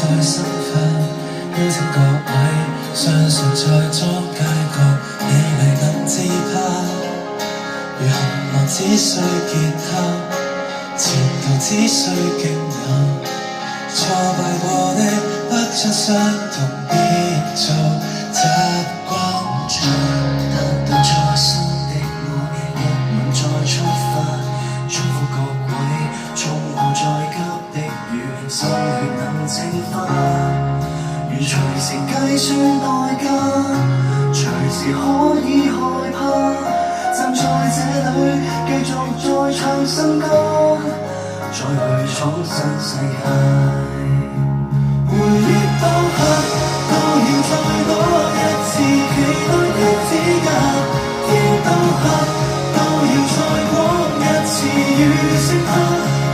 再生分，邀請各位相信在中街角美麗更自拍，如行樂只需吉他，前途只需勁友，挫敗過的不出相同，別做習慣像達到初心的我，若能再出發，祝福各位衝破再急的雨，心血能蒸發，如隨時計算代價，隨時可以害怕，站在這裡繼續再唱新歌，再去闖新世界。回憶當刻都要再多一次，期待的指甲，天當黑都要再過一次，遇識他，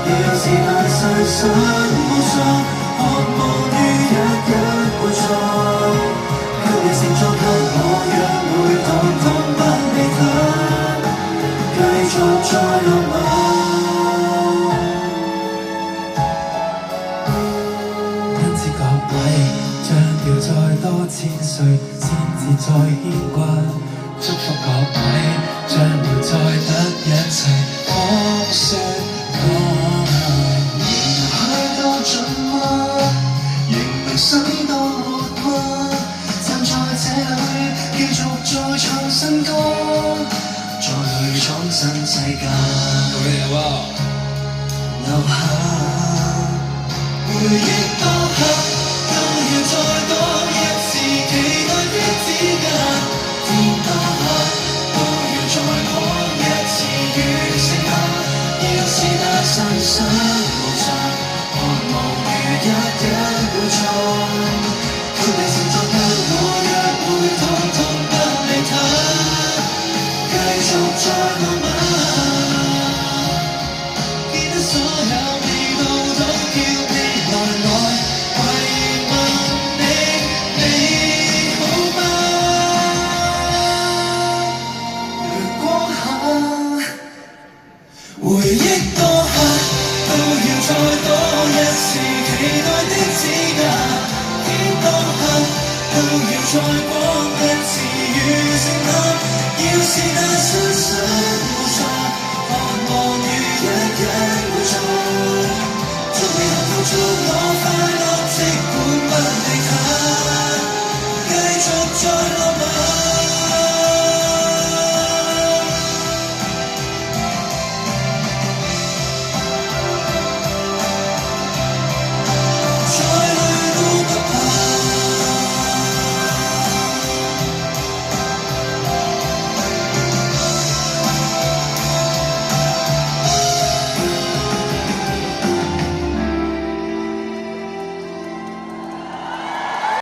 要是那世上無常，渴望於日會錯，給你承諾給我約會，統統不理他，繼續再落馬。將要再多千歲，先至再牽掛。祝福各位，將要再得一切風雪仍去到盡嗎？仍能想到活嗎？站在這裡，繼續再唱新歌，再去闖新世界。留下回憶。